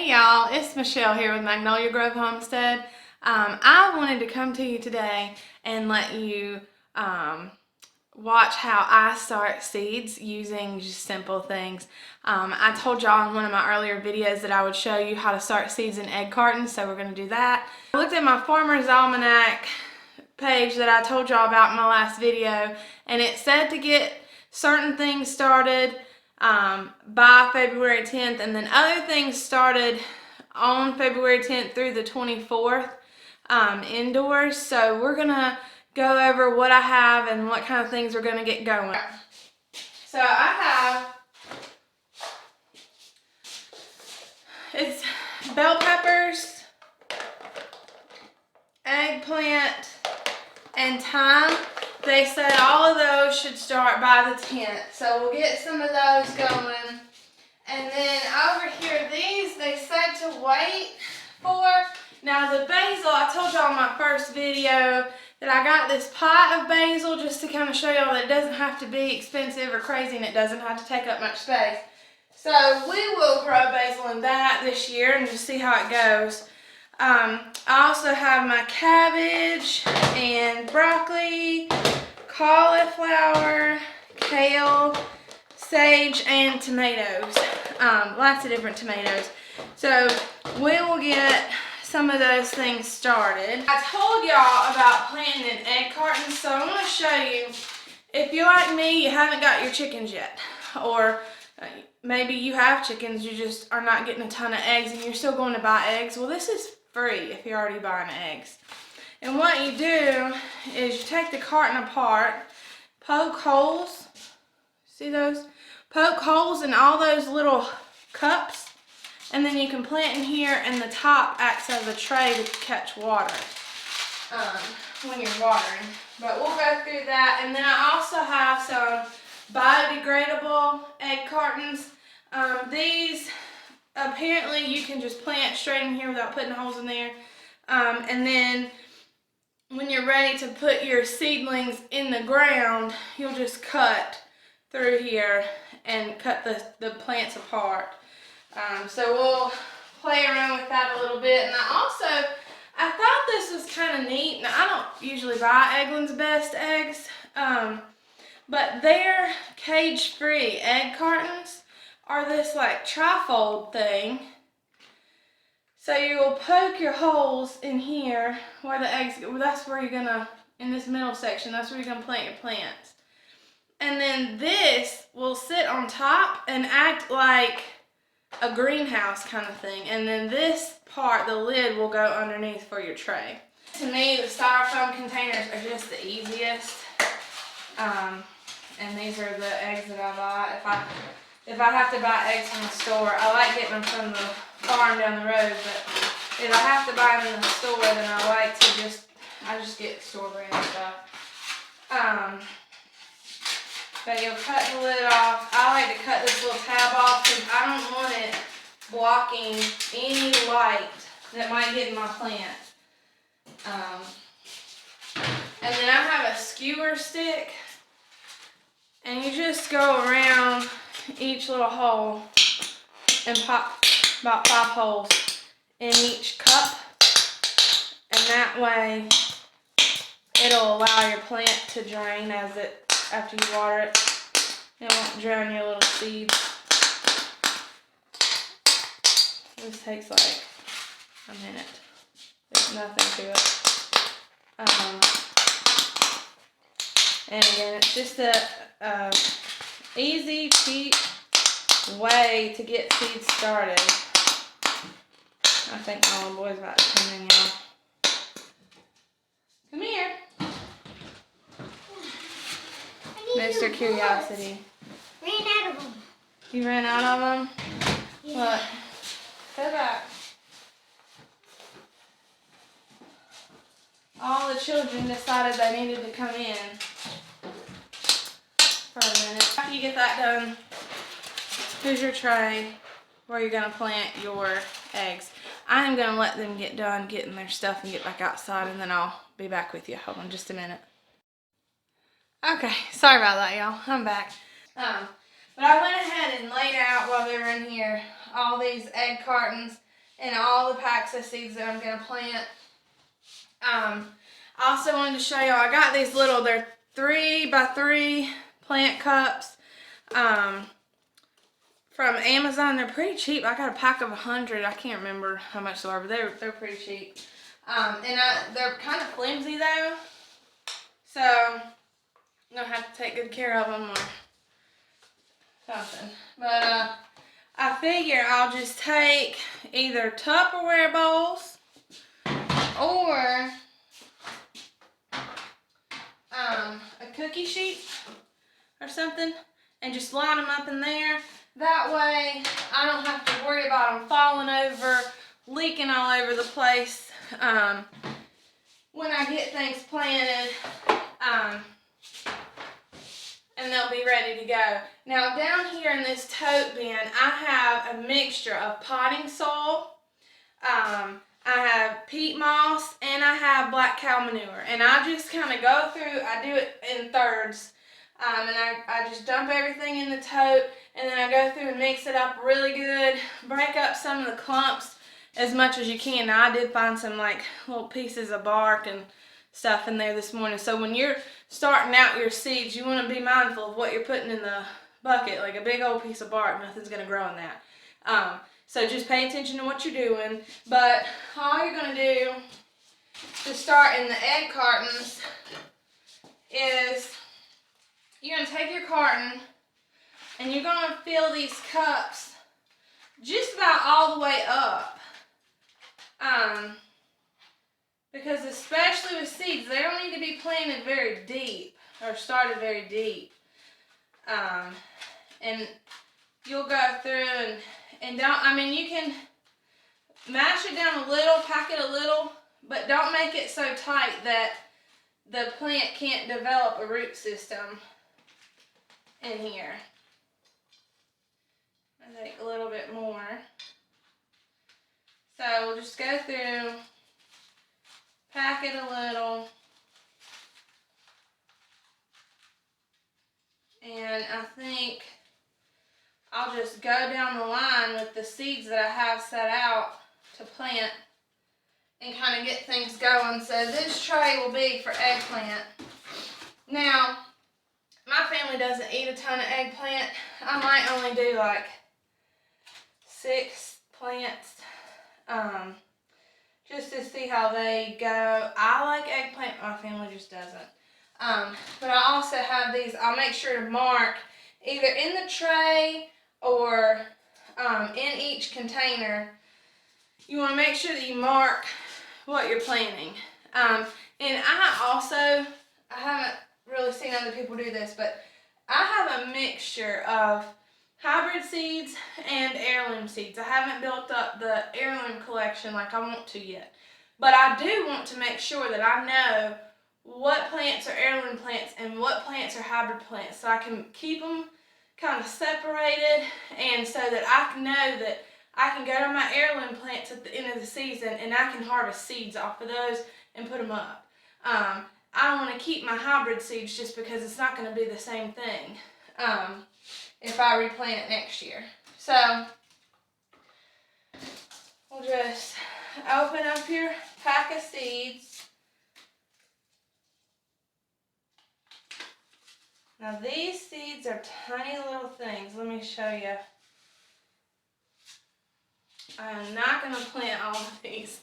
Hey y'all, it's Michelle here with Magnolia Grove Homestead. I wanted to come to you today and let you watch how I start seeds using just simple things. I told y'all in one of my earlier videos that I would show you how to start seeds in egg cartons, so we're going to do that. I looked at my Farmer's Almanac page that I told y'all about in my last video, and it said to get certain things started by February 10th, and then other things started on February 10th through the 24th indoors. So we're gonna go over what I have and what kind of things we're gonna get going. So I have, it's bell peppers, eggplant, and thyme. They said all of those should start by the 10th, so we'll get some of those going. And then over here, these they said to wait for. Now the basil, I told y'all in my first video that I got this pot of basil just to kind of show y'all that it doesn't have to be expensive or crazy and it doesn't have to take up much space. So we will grow basil in that this year and just see how it goes. I also have my cabbage and broccoli, cauliflower, kale, sage, and tomatoes. Lots of different tomatoes. So we will get some of those things started. I told y'all about planting in egg cartons, so I'm going to show you. If you're like me, you haven't got your chickens yet, or maybe you have chickens, you just are not getting a ton of eggs and you're still going to buy eggs. Well, this is free if you're already buying eggs. And what you do is you take the carton apart, poke holes, see those? Poke holes in all those little cups, and then you can plant in here, and the top acts as a tray to catch water when you're watering. But we'll go through that. And then I also have some biodegradable egg cartons. These, apparently you can just plant straight in here without putting holes in there. And then when you're ready to put your seedlings in the ground, you'll just cut through here and cut the plants apart. So we'll play around with that a little bit. And I thought this was kind of neat. Now, I don't usually buy Eggland's Best eggs, but their cage-free egg cartons are this like trifold thing. So you will poke your holes in here where the eggs go. Well, that's where you're gonna, in this middle section, that's where you're gonna plant your plants. And then this will sit on top and act like a greenhouse kind of thing. And then this part, the lid, will go underneath for your tray. To me, the styrofoam containers are just the easiest. And these are the eggs that I buy. If I have to buy eggs from the store, I like getting them from the farm down the road, but if I have to buy them in the store, then I just get store brand stuff. But you'll cut the lid off. I like to cut this little tab off because I don't want it blocking any light that might get in my plant. And then I have a skewer stick, and you just go around each little hole and pop about 5 holes in each cup, and that way it'll allow your plant to drain after you water it. It won't drown your little seeds. This takes like a minute. There's nothing to it. And again, it's just a easy, cheap way to get seeds started. I think my little boy's about to come in, y'all. Come here. Mr. Curiosity. Ran out of them. You ran out of them? Yeah. Look. Go back. All the children decided they needed to come in for a minute. After you get that done, here's your tray where you're going to plant your eggs. I am going to let them get done getting their stuff and get back outside, and then I'll be back with you. Hold on just a minute. Okay, sorry about that, y'all. I'm back. But I went ahead and laid out while they were in here all these egg cartons. in all the packs of seeds that I'm gonna plant. I also wanted to show y'all, I got these little, they're 3x3 plant cups from Amazon. They're pretty cheap. I got a pack of 100. I can't remember how much they were, but they're pretty cheap. They're kind of flimsy though, so I'm gonna have to take good care of them or something. But I figure I'll just take either Tupperware bowls or a cookie sheet or something and just line them up in there. That way I don't have to worry about them falling over, leaking all over the place when I get things planted, and they'll be ready to go. Now down here in this tote bin, I have a mixture of potting soil, I have peat moss, and I have black cow manure. And I just kind of go through, I do it in thirds, and I just dump everything in the tote, and then I go through and mix it up really good, break up some of the clumps as much as you can. Now I did find some like little pieces of bark and stuff in there this morning. So when you're starting out your seeds, you want to be mindful of what you're putting in the bucket. Like a big old piece of bark, nothing's going to grow in that. So just pay attention to what you're doing. But all you're going to do to start in the egg cartons is you're going to take your carton and you're going to fill these cups just about all the way up. Because especially with seeds, they don't need to be planted very deep or started very deep. And you'll go through and don't, I mean, you can mash it down a little, pack it a little, but don't make it so tight that the plant can't develop a root system in here. I take a little bit more. So we'll just go through, pack it a little, and I think I'll just go down the line with the seeds that I have set out to plant and kind of get things going. So this tray will be for eggplant. Now, my family doesn't eat a ton of eggplant. I might only do like 6 plants, just to see how they go. I like eggplant, my family just doesn't. But I also have these, I'll make sure to mark either in the tray or in each container. You want to make sure that you mark what you're planting. And I haven't really seen other people do this, but I have a mixture of hybrid seeds and heirloom seeds. I haven't built up the heirloom collection like I want to yet. But I do want to make sure that I know what plants are heirloom plants and what plants are hybrid plants, so I can keep them kind of separated, and so that I can know that I can go to my heirloom plants at the end of the season and I can harvest seeds off of those and put them up. I don't want to keep my hybrid seeds just because it's not going to be the same thing if I replant it next year. So we'll just open up your pack of seeds. Now these seeds are tiny little things. Let me show you. I'm not going to plant all of these.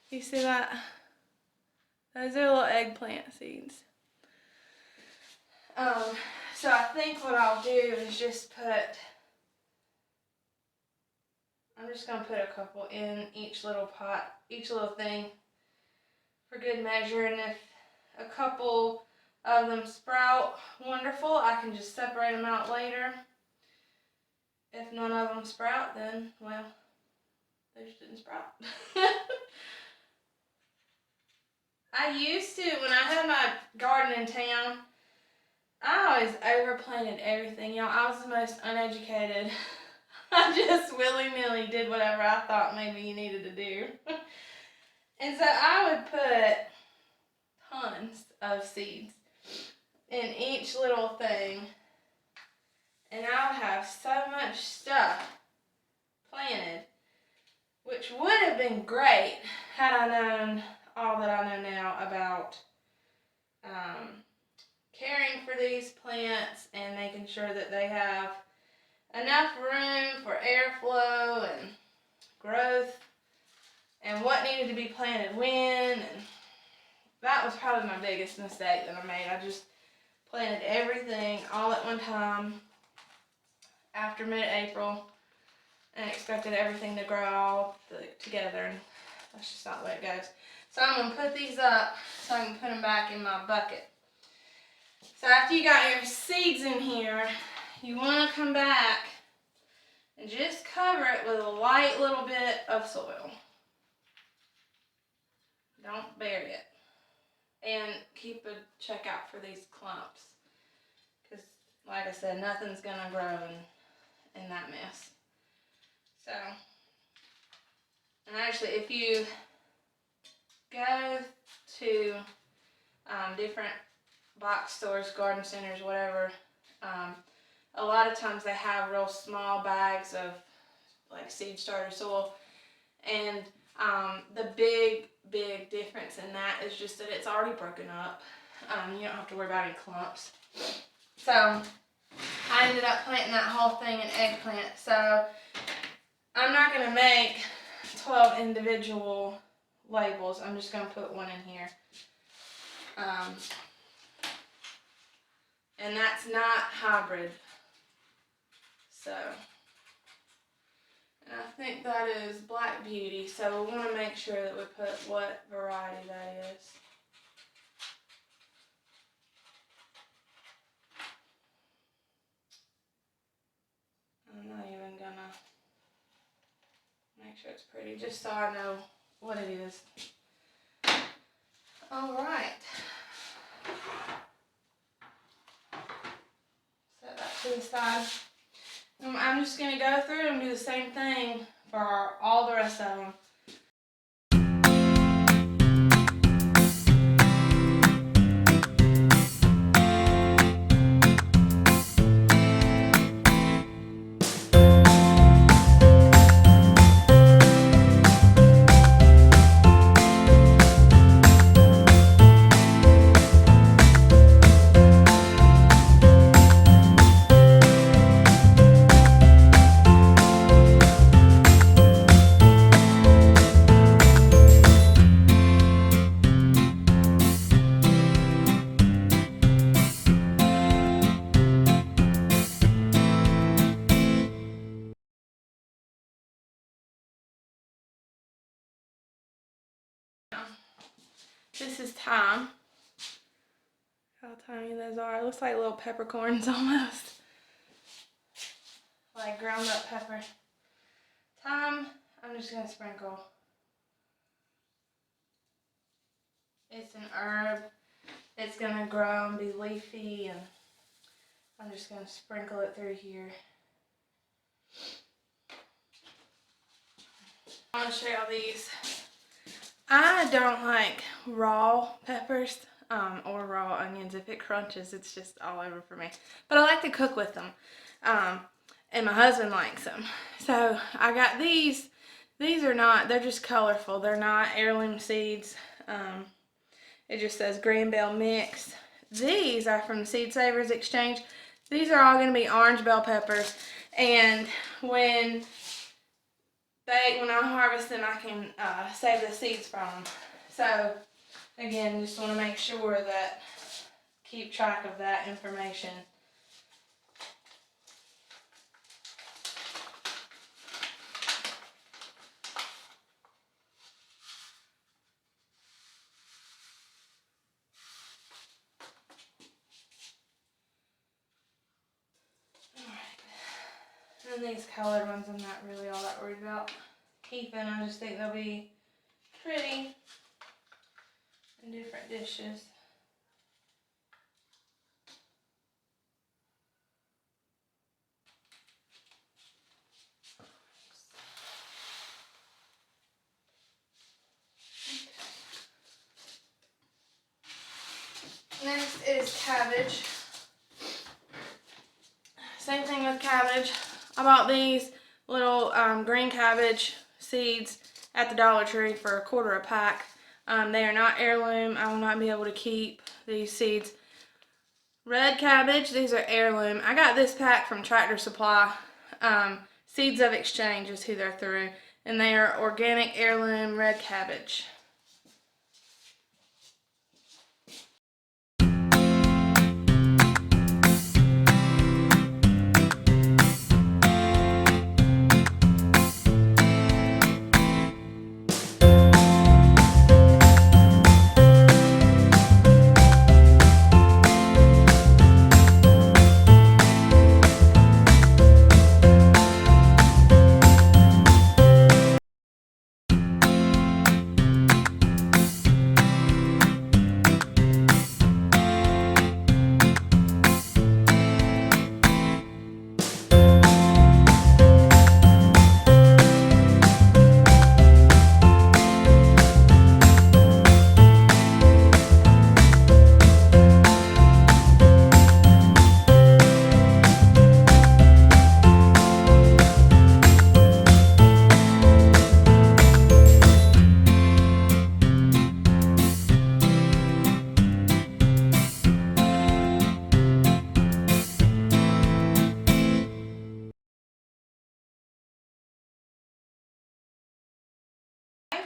You see that? Those are little eggplant seeds. So I think what I'll do is just I'm just going to put a couple in each little pot, each little thing for good measure. And if a couple of them sprout, wonderful. I can just separate them out later. If none of them sprout, then, well, they just didn't sprout. I used to, when I had my garden in town, I always overplanted everything. Y'all, I was the most uneducated. I just willy-nilly did whatever I thought maybe you needed to do. And so I would put tons of seeds in each little thing. And I would have so much stuff planted which would have been great had I known all that I know now about caring for these plants and making sure that they have enough room for airflow and growth and what needed to be planted when. And that was probably my biggest mistake that I made. I just planted everything all at one time after mid-April and expected everything to grow all together, and that's just not the way it goes. So I'm going to put these up so I can put them back in my bucket. So after you got your seeds in here, you want to come back and just cover it with a light little bit of soil. Don't bury it. And keep a check out for these clumps. Because, like I said, nothing's going to grow in that mess. So, and actually, if you go to different box stores, garden centers, whatever, a lot of times they have real small bags of like seed starter soil, and the big difference in that is just that it's already broken up. You don't have to worry about any clumps. So I ended up planting that whole thing in eggplant. So I'm not going to make 12 individual labels. I'm just going to put one in here. And that's not hybrid. So, and I think that is Black Beauty. So we want to make sure that we put what variety that is. I'm not even gonna make sure it's pretty, just so I know what it is. All right. Set that to the side. I'm just gonna go through and do the same thing for all the rest of them. This is thyme. How tiny those are. It looks like little peppercorns almost. Like ground up pepper. Thyme, I'm just going to sprinkle. It's an herb. It's going to grow and be leafy, and I'm just going to sprinkle it through here. I want to show y'all these. I don't like raw peppers or raw onions. If it crunches, it's just all over for me. But I like to cook with them. And my husband likes them. So I got these. These are not, they're just colorful. They're not heirloom seeds. It just says green bell mix. These are from the Seed Savers Exchange. These are all going to be orange bell peppers. And when I harvest them, I can save the seeds from them. So, again, just want to make sure that, keep track of that information. Alright. And these colored ones I'm not really all that worried about keeping. I just think they'll be pretty in different dishes. Okay. Next is cabbage. Same thing with cabbage. I bought these little green cabbage seeds at the Dollar Tree for $1 a pack. They are not heirloom. I will not be able to keep these seeds. Red cabbage, these are heirloom. I got this pack from Tractor Supply. Seeds of Exchange is who they're through. And they are organic heirloom red cabbage.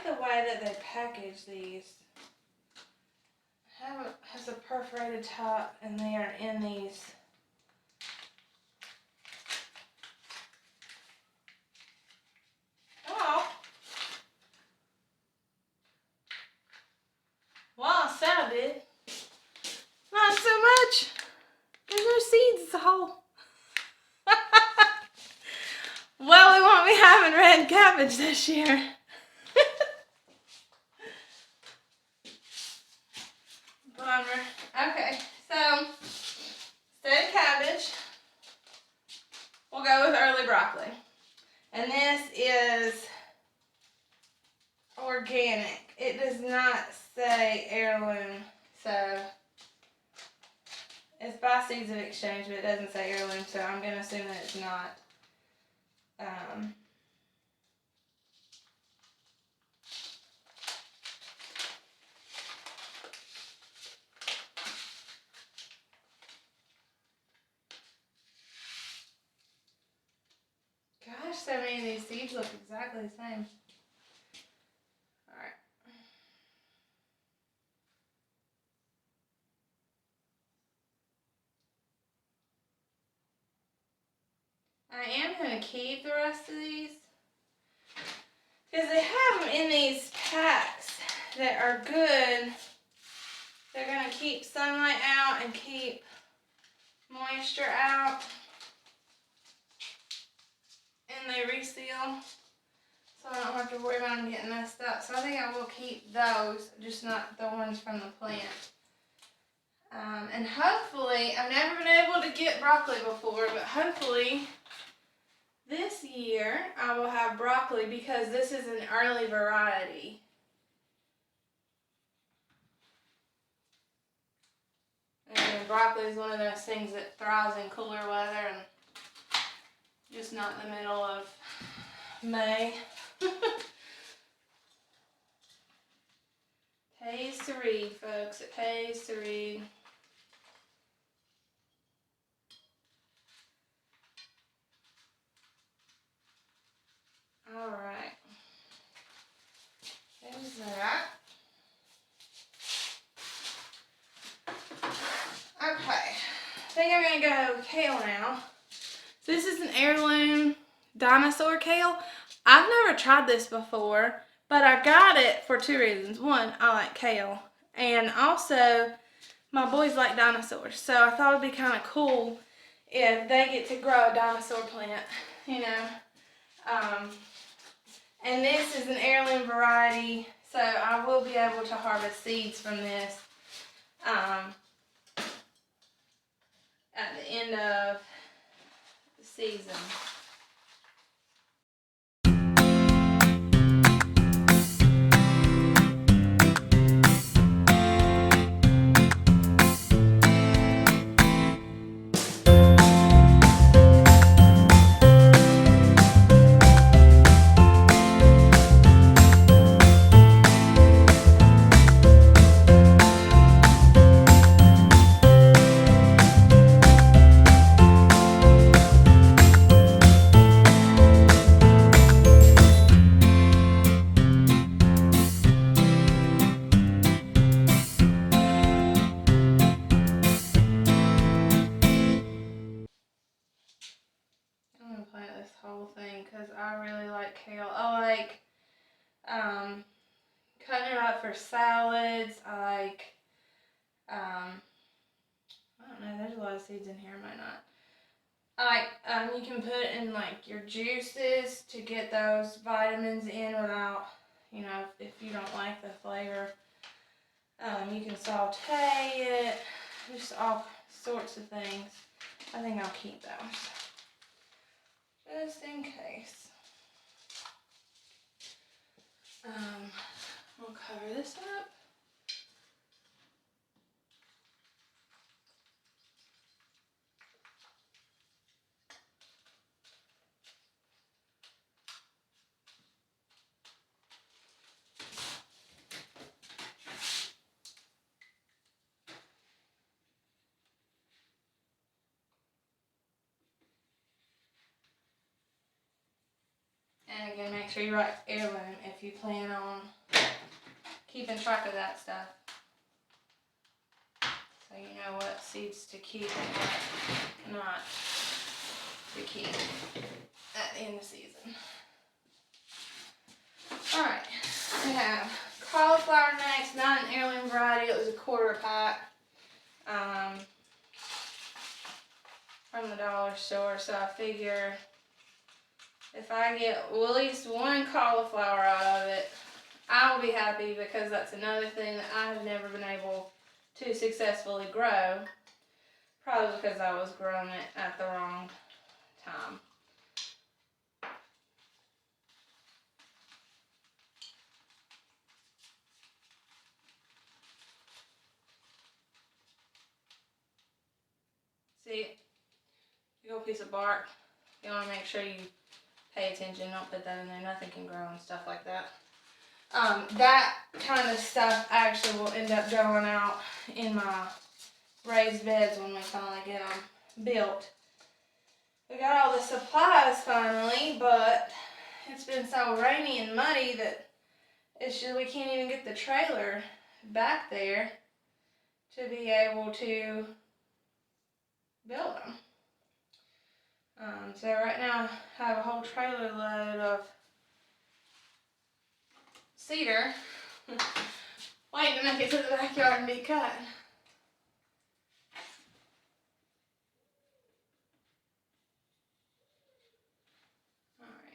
The way that they package these has a perforated top, and they are in these well, so big. Not so much. There's no seeds, it's a hole. Well, we won't be having red cabbage this year. Bummer. Okay, so instead of cabbage, we'll go with early broccoli. And this is organic. It does not say heirloom, so it's by Seeds of Exchange, but it doesn't say heirloom, so I'm going to assume that it's not. Gosh, so many of these seeds look exactly the same. Alright. I am going to keep the rest of these because they have them in these packs that are good. They're going to keep sunlight out and keep moisture out. And they reseal, so I don't have to worry about them getting messed up. So I think I will keep those, just not the ones from the plant. And hopefully, I've never been able to get broccoli before, but hopefully this year I will have broccoli because this is an early variety. And broccoli is one of those things that thrives in cooler weather and just not in the middle of May. Pays to read, folks. It pays to read. Alright. There's that. Okay. I think I'm going to go kale now. This is an heirloom dinosaur kale. I've never tried this before, but I got it for two reasons. One, I like kale, and also my boys like dinosaurs, so I thought it'd be kind of cool if they get to grow a dinosaur plant, you know. And this is an heirloom variety, so I will be able to harvest seeds from this at the end of season. because I really like kale. I like cutting it up for salads. I like, I don't know, there's a lot of seeds in here, might not. I like, you can put it in like your juices to get those vitamins in without, you know, if you don't like the flavor. You can saute it, just all sorts of things. I think I'll keep those, just in case. We'll cover this up. And again, make sure you write heirloom if you plan on keeping track of that stuff. So you know what seeds to keep and what not to keep at the end of the season. Alright, we have cauliflower next, not an heirloom variety, it was a quarter pack from the dollar store, so I figure if I get at least one cauliflower out of it, I will be happy, because that's another thing that I have never been able to successfully grow, probably because I was growing it at the wrong time. See, big old piece of bark. You want to make sure you pay attention, don't put that in there, nothing can grow and stuff like that. That kind of stuff actually will end up going out in my raised beds when we finally get them built. We got all the supplies finally, but it's been so rainy and muddy that it's just, we can't even get the trailer back there to be able to build them. So right now I have a whole trailer load of cedar waiting to make it to the backyard and be cut. Alright.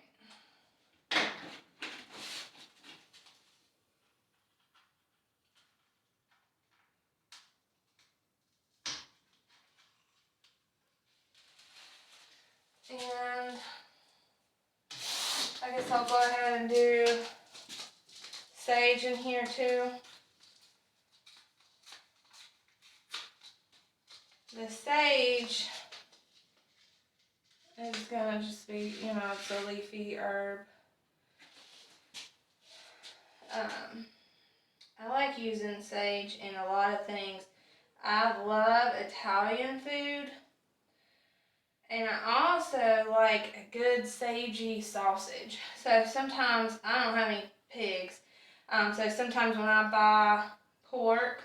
And I guess I'll go ahead and do sage in here too. The sage is gonna just be, you know, it's a leafy herb. I like using sage in a lot of things. I love Italian food. And I also like a good sagey sausage. So sometimes, I don't have any pigs, so sometimes when I buy pork,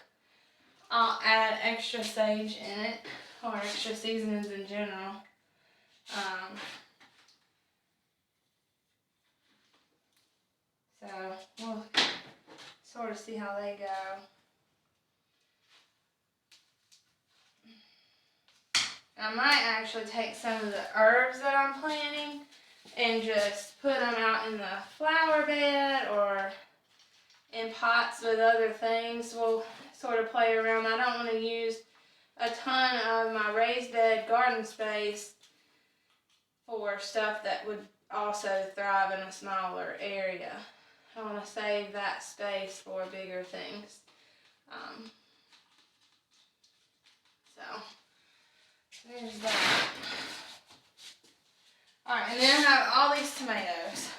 I'll add extra sage in it, or extra seasonings in general. So we'll sort of see how they go. I might actually take some of the herbs that I'm planting and just put them out in the flower bed or in pots with other things. We'll sort of play around. I don't want to use a ton of my raised bed garden space for stuff that would also thrive in a smaller area. I want to save that space for bigger things. So there's that. Alright, and then I have all these tomatoes.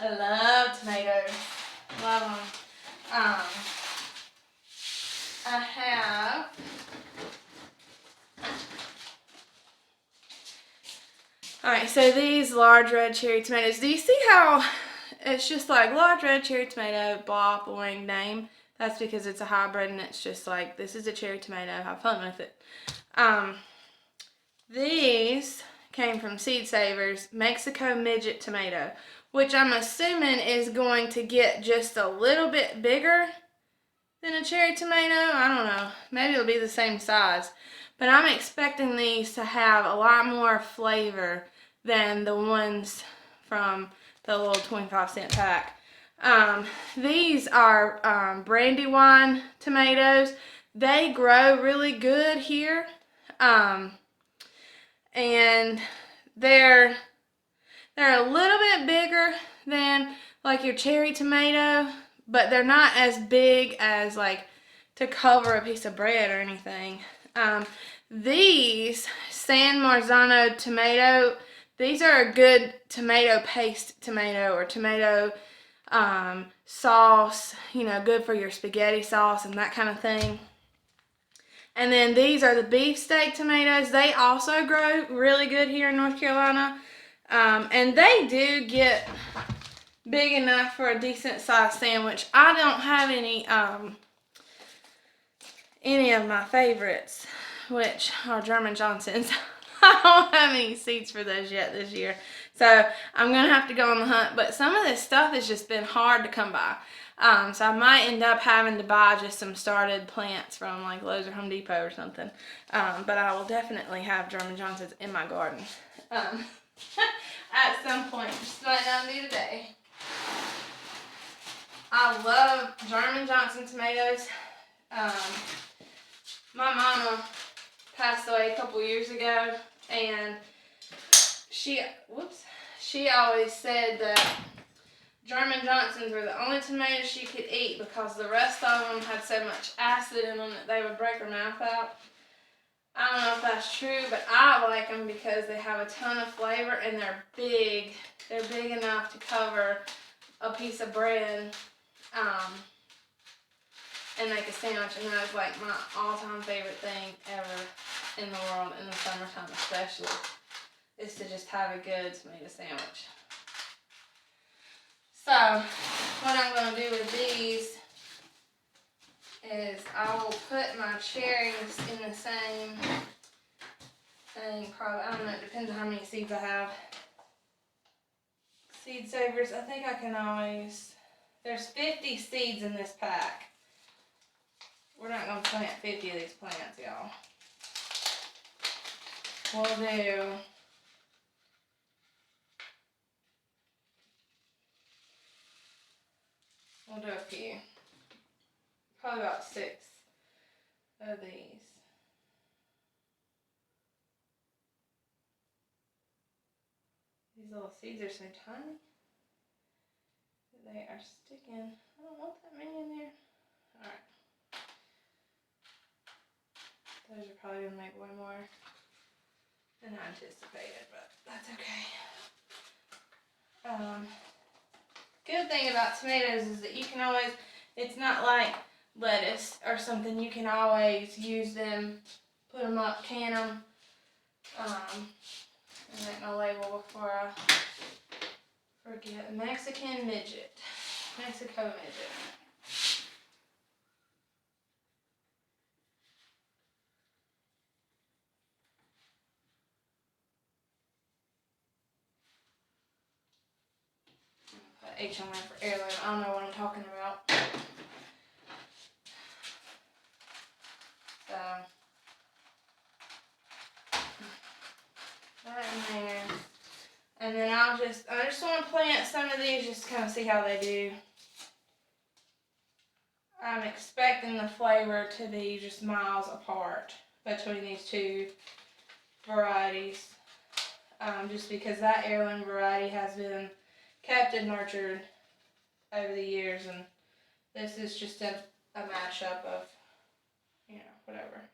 I love tomatoes. Love them. I have alright, so these large red cherry tomatoes. Do you see how it's just like large red cherry tomato, blah, boring name? That's because it's a hybrid and it's just like, this is a cherry tomato, have fun with it. These came from Seed Savers, Mexico midget tomato, which I'm assuming is going to get just a little bit bigger than a cherry tomato. I don't know. Maybe it'll be the same size. But I'm expecting these to have a lot more flavor than the ones from the little 25-cent pack. These are Brandywine tomatoes. They grow really good here. And they're a little bit bigger than like your cherry tomato, but they're not as big as like to cover a piece of bread or anything. These San Marzano tomato, these are a good tomato paste tomato or tomato sauce, you know, good for your spaghetti sauce and that kind of thing. And then these are the beefsteak tomatoes. They also grow really good here in North Carolina. And they do get big enough for a decent sized sandwich. I don't have any of my favorites, which are German Johnsons. I don't have any seeds for those yet this year. So I'm going to have to go on the hunt. But some of this stuff has just been hard to come by. So I might end up having to buy just some started plants from like Lowe's or Home Depot or something. But I will definitely have German Johnsons in my garden. At some point. Just might not be today. I love German Johnson tomatoes. My mama passed away a couple years ago, and she always said that German Johnsons were the only tomatoes she could eat because the rest of them had so much acid in them that they would break her mouth out. I don't know if that's true, but I like them because they have a ton of flavor and they're big. They're big enough to cover a piece of bread and make a sandwich. And that's like my all-time favorite thing ever in the world, in the summertime especially, is to just have a good tomato sandwich. So, what I'm going to do with these is I will put my cherries in the same thing, probably. I don't know, it depends on how many seeds I have. Seed Savers, I think I can always, there's 50 seeds in this pack. We're not going to plant 50 of these plants, y'all. We'll do a few. Probably about 6 of these. These little seeds are so tiny. They are sticking. I don't want that many in there. Alright. Those are probably going to make way more than I anticipated, but that's okay. Good thing about tomatoes is that you can always, it's not like lettuce or something, you can always use them, put them up, can them, and make my label before I forget. Mexican midget. Mexico midget. Put H on there for heirloom. I don't know what I'm talking about. So, that in there. And then I just want to plant some of these just to kind of see how they do. I'm expecting the flavor to be just miles apart between these two varieties. Just because that heirloom variety has been kept and nurtured over the years, and this is just a mashup of, you know, whatever.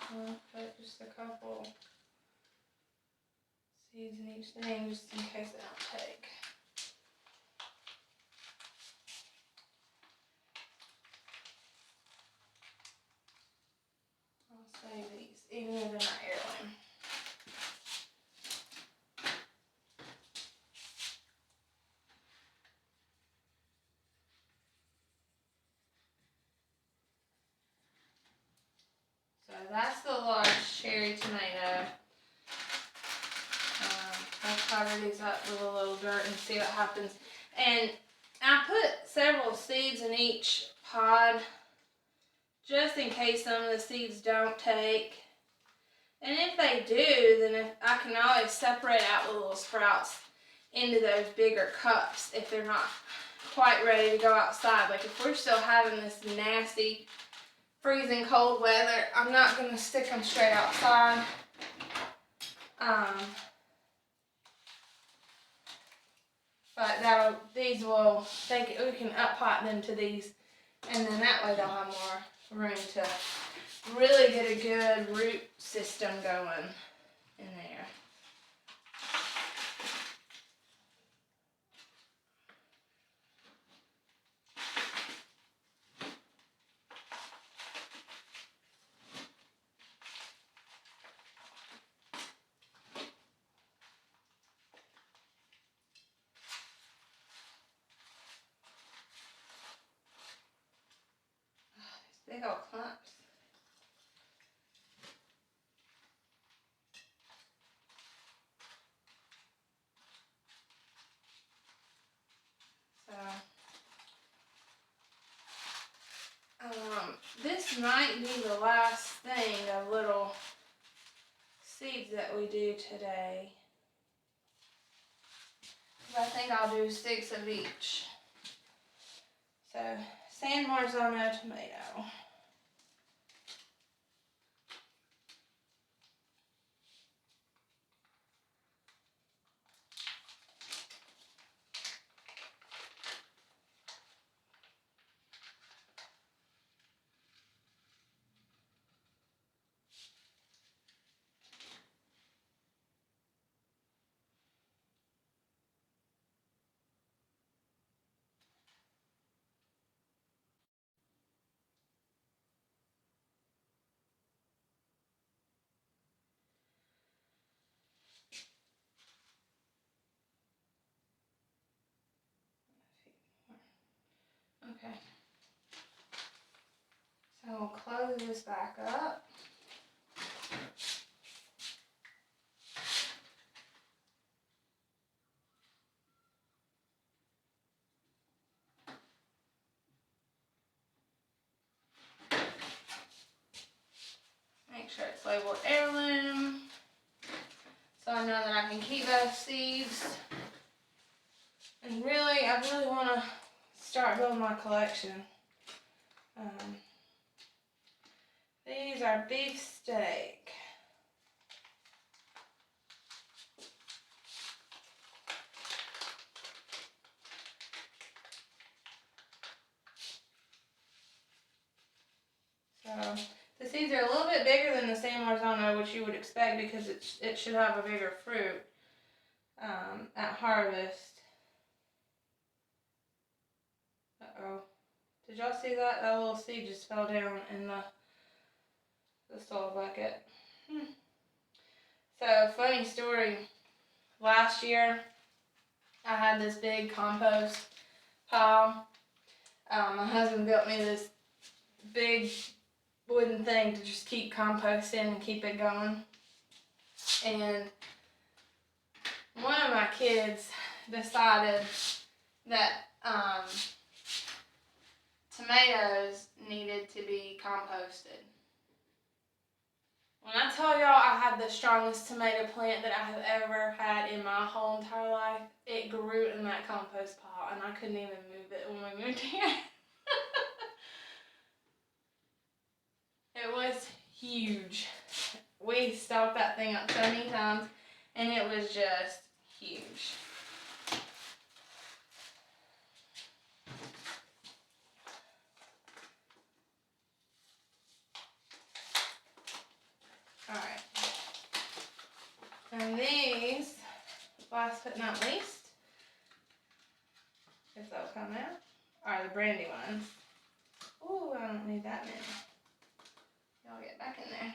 I'll put just a couple seeds in each thing just in case they don't take. I'll save these, even though they're not heirloom. that's the large cherry tomato. I'll cover these up with a little dirt and see what happens. And I put several seeds in each pod just in case some of the seeds don't take. And if they do, then I can always separate out the little sprouts into those bigger cups if they're not quite ready to go outside. Like if we're still having this nasty freezing cold weather, I'm not going to stick them straight outside. But we can up-pot them to these, and then that way they'll have more room to really get a good root system going in there. Big old clumps. This might be the last thing of little seeds that we do today. I think I'll do 6 of each. So, San Marzano tomato. Okay. So we'll close this back up. Make sure it's labeled heirloom, so I know that I can keep those seeds. And really, I really want to start building my collection. These are beefsteak. So the seeds are a little bit bigger than the San Marzano, which you would expect because it should have a bigger fruit at harvest. Uh-oh. Did y'all see that? That little seed just fell down in the soil bucket. So, funny story. Last year, I had this big compost pile. My husband built me this big wooden thing to just keep composting and keep it going. And one of my kids decided that tomatoes needed to be composted. When I tell y'all I had the strongest tomato plant that I have ever had in my whole entire life, it grew in that compost pile and I couldn't even move it when we moved here. It was huge. We stalked that thing up so many times and it was just huge. Alright. And these, last but not least, if they'll come out, are the brandy ones. Ooh, I don't need that many. Y'all get back in there.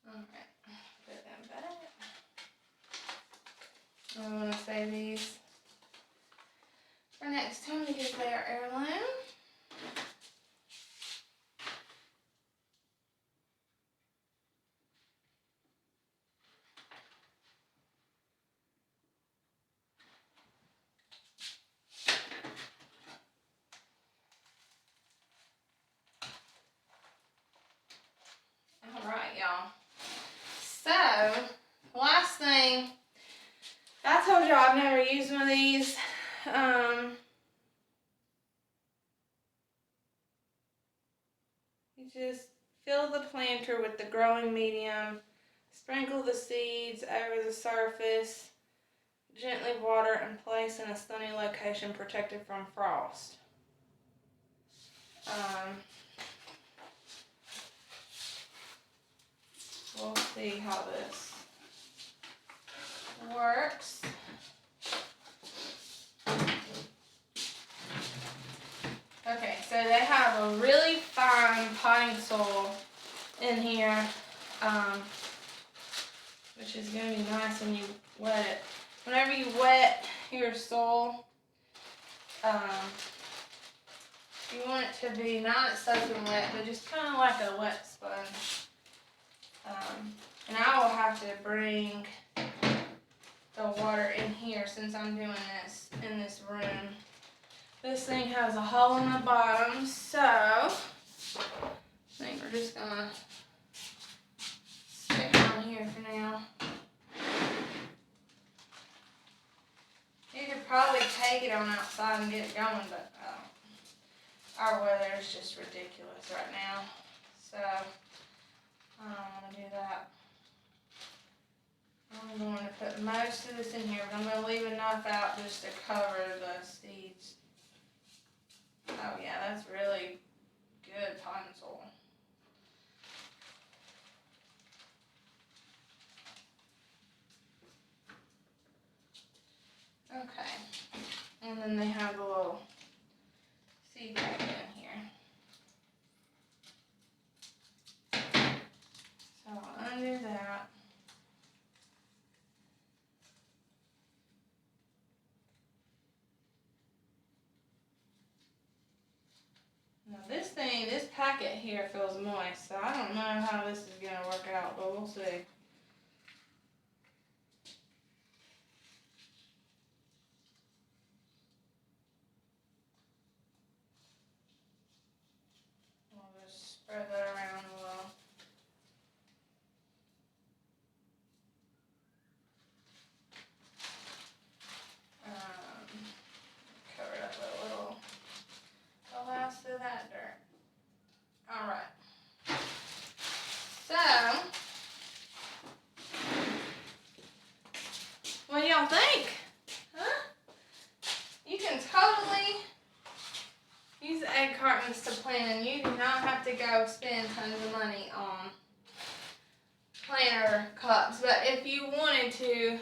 Alright, put I want to save these for next time because they are heirloom. Alright, y'all. So, last thing, I told y'all I've never used one of these. You just fill the planter with the growing medium, sprinkle the seeds over the surface, gently water and place in a sunny location protected from frost. We'll see how this works. Okay, so they have a really fine potting soil in here, which is going to be nice when you wet it. Whenever you wet your soil, you want it to be not soaking wet, but just kind of like a wet sponge. And I will have to bring the water in here since I'm doing this in this room. This thing has a hole in the bottom, so I think we're just gonna stick it on here for now. You could probably take it on outside and get it going, but our weather is just ridiculous right now, so I don't want to do that. I'm going to put most of this in here, but I'm going to leave enough out just to cover the seeds. Oh yeah, that's really good potting soil. Okay, and then they have a little seed packet in here. So I'll undo that. Now this packet here feels moist, so I don't know how this is going to work out, but we'll see. I'll just spread that around a little. Cover it up with a little the last of that dirt. Alright. So, what do y'all think? Huh? You can totally use the egg cartons to plant, and you do not have to go spend tons of money on planter cups. But if you wanted to,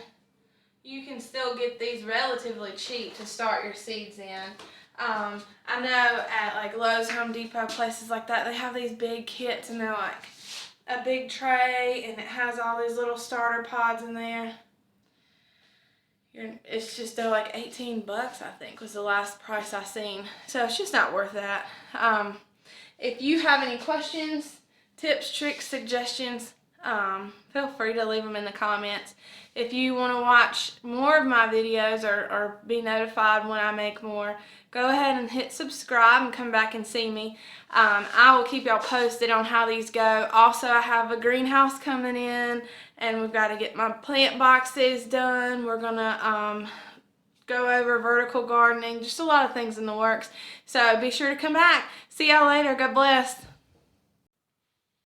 you can still get these relatively cheap to start your seeds in. I know at like Lowe's, Home Depot, places like that, they have these big kits, and they're like a big tray, and it has all these little starter pods in there. It's just, they're like 18 bucks, I think, was the last price I seen. So it's just not worth that. If you have any questions, tips, tricks, suggestions, feel free to leave them in the comments. If you want to watch more of my videos or be notified when I make more, go ahead and hit subscribe and come back and see me. I will keep y'all posted on how these go. Also, I have a greenhouse coming in, and we've got to get my plant boxes done. We're going to go over vertical gardening, just a lot of things in the works. So be sure to come back. See y'all later. God bless.